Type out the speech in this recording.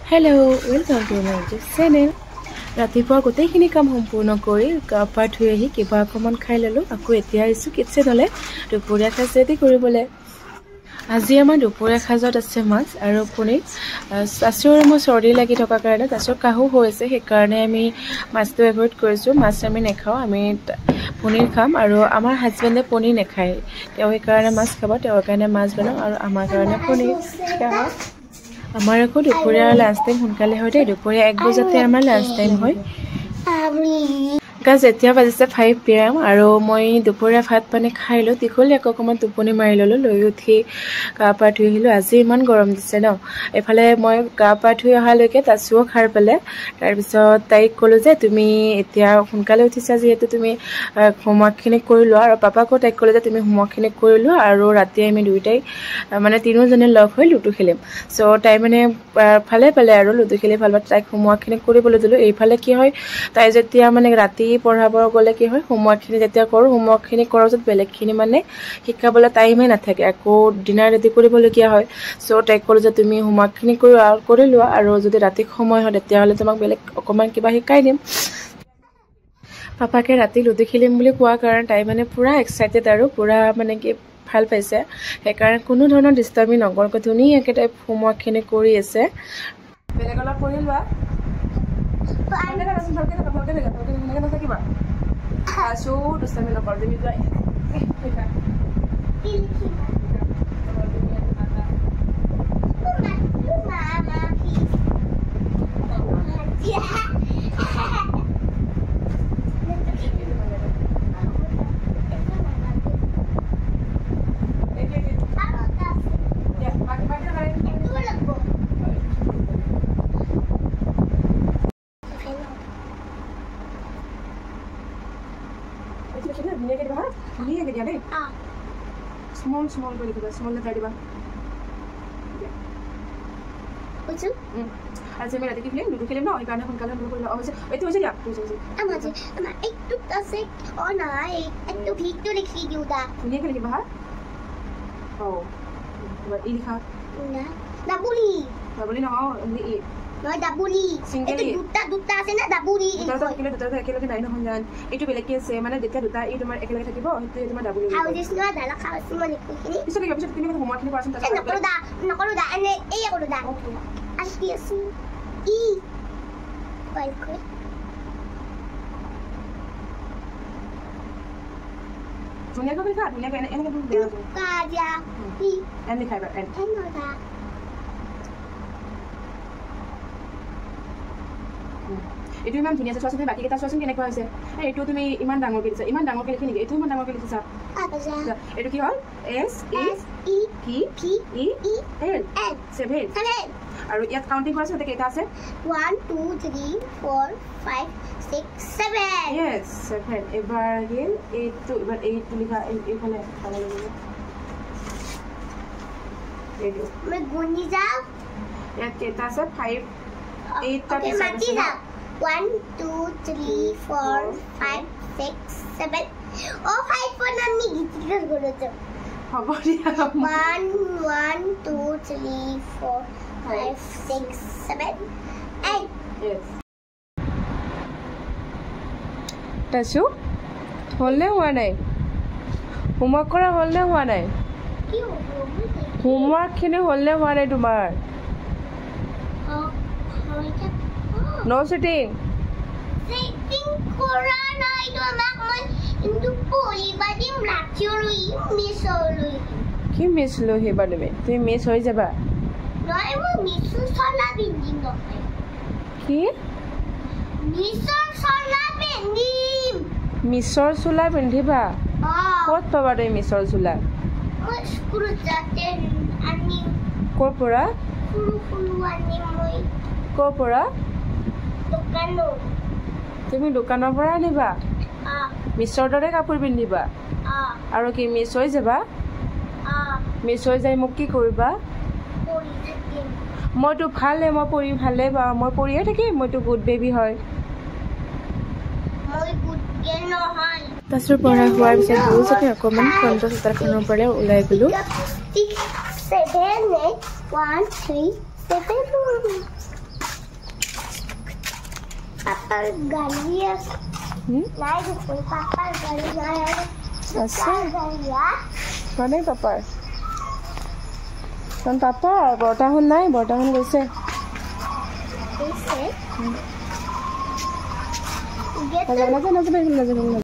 Hello, welcome to my YouTube channel. ৰাতিপুৱা গোটেইখিনি কাম সম্পূৰ্ণ কৰি গা পা ধুই আহি কিবা অকমান খাই ললো আকৌ এতিয়া আহিছো কিচেনলে দুপৰীয়া সাজ ৰেডি কৰিবলৈ আজি আমাৰ দুপৰীয়া সাজত আছে মাছ আৰু পনীৰ সাসুৰ মোৰ চৰ্দি লাগি থকা কাৰণে সাসুৰ কাহু হৈছে সেই কাৰণে আমি মাছটো এভয়েড কৰিছো মাছ আমি নেখাও আমি পনীৰ খাম আৰু আমাৰ হাজবেণ্ডে পনীৰ নেখায় তেওঁ এই কাৰণে মাছ খাব তেওঁৰ কাৰণে মাছ বনাও আৰু আমাৰ কাৰণে পনীৰ খাও আমাৰ আকৌ দুপৰীয়া লাঞ্চ টাইম সোনকালে হয় দে দুপৰীয়া 1 বজাতে আমাৰ লাঞ্চ টাইম হয় গাজ এতিয়া বাজিছে 5 PM আৰু মই দুপৰীয়া ভাত পানী খাই লো তিখলি অকমান টোপনি মাৰি ললো লৈ উঠি গা পা ধুই আহিলো আজি ইমান গৰম দিছে ন এফালে মই গা পা ধুই অহালৈকে তাসুও খাৰ পেলে তাৰ পিছত তাইক কলো যে তুমি এতিয়া সোনকালে উঠিছা যেহেতু তুমি হোমৱৰ্কখিনি কৰি লোৱা আৰু পাপাকো তাইক কলো যে তুমি হোমৱৰ্কখিনি কৰি লোৱা আৰু ৰাতি আমি দুইটাই মানে তিনিজনে লগ হৈ লুডু খেলিম সো তাই মানে ফালে ফালে আৰু লুডু খেলি ভালবা তাইক হোমৱৰ্কখিনি কৰিবলৈ দিলো এইফালে কি হয় তাই যেতিয়া মানে ৰাতি পঢ়াব গলে কি হয় হোমৱৰ্কখিনি যেতিয়া কৰো হোমৱৰ্কখিনি কৰাৰ পিছত বেলেগখিনি মানে শিকাবলৈ টাইমে নাথাকে আকৌ ডিনাৰ ৰেডি কৰিবলগীয়া হয় সো তাইক কলো যে তুমি হোমৱৰ্কখিনি কৰি লোৱা আৰু যদি ৰাতি সময় হয় তেতিয়া হলে তোমাক বেলেগ অকমান কিবা শিকাই দিম পাপাকে ৰাতি লুডু খেলিম বুলি কোৱা কাৰণ তাই মানে পুৰা এক্সাইটেড আৰু পুৰা মানে কি ভাল পাইছে সেই কাৰণে কোনো ধৰণৰ ডিস্টাৰ্ব নকৰকৈ ধুনীয়াকৈ তাই হোমৱৰ্কখিনি কৰি আছে বেলেগ অলপ কৰি লোৱা Aso, terus kami lapar demi juga. Small kali kita, small na tadi ba? Ucu? Aja mera tadi film, dulu film na, orang kana pun kalan dulu na. Itu aja dia, itu aja. Ama, itu tasik, oh na, itu video likhi dia udah. Ini kali bahar? Oh, ini kah? Na, dabuli. Dabuli na, ini. No, dabuli. Itu duta ase na dabuli. Duta ekelo ke naino honjan. Itu belaki ase, mana dekha duta itu tomar ekelo thakibo, itu tomar dabuli. How this no dala khawasi mane kini. Iso ke bisot kini homework ni pasan ta. Nakoro da ane ei akoro da. Asti asu. I. Bye ko. Dunia ko bilka, dunia ko ene ko dulu. Ka ja. I. Ene khai ba ene. Ene da. Itu ইমান ধুনীয়া আছে বাকি কেটা চোৱাচোন কেনেকুৱা হৈছে এইটো তুমি ইমান ডাঙৰ কৰিছা ইমান ডাঙৰ কৰি লিখি নেকি এইটো ইমান ডাঙৰ কৰি লিখিছা এইটো কি হ'ল S E P E L 7 আৰু ইয়াত কাউন্টিং কৰাছ তে কেটা আছে 1 2 3 4 5 6 7 yes 7 এবাৰ গেল এইটো এবাৰ এইটো লিখা এইফালে ভালো লাগিব এইটো মই গুনি যাও ইয়াত কেটা আছে 5 8 টা মাটি যাও 1 2 3 4 5 6 7 oh 5 for nami gittigas golocho hobo dia 1 1 2 3 4 5 6 7 8 yes tasu holle hua nai homework kora holle hua nai ki homework khine holle hua nai tumar No sitting. Sitting corona itu makmon itu poli badim lakuri misolu. Ki misolu he badme. Tu miss hoi jaba. No emo misu sola binding do. Ki? Misor sola binding. Misor sola bindiba. Kot paba doi misor sola. Skuru jate ani. Kopora? Kuru ani moi. Kopora? Dukano. তুমি দোকানৰ পৰা আনিবা মিছৰ দৰে কাপোৰ পিন্ধিবা আৰু কি miss হৈ যাবা মিছ হৈ যাই মোক কি কৰিবা মইতো ভালে মই পৰি ভালে বা মই পৰিয়ে থাকিম মইতো গুড বেবি হয় মই গুড কে নহয় তাসুৰ পৰা হোৱাৰ পিছত বহুত অকমান ফ্ৰণ্ট চিত্ৰখনৰ পৰা ওলাই গলো 7 8 1 3 7 পাপাৰ গাড়ি আছে নাই দুপুৰ পাপাৰ গাড়ি নাই আছে মানে পাপাৰ কাৰণ পাপা বৰ্তাহত নাই বৰ্তাহত গৈছে নাযাব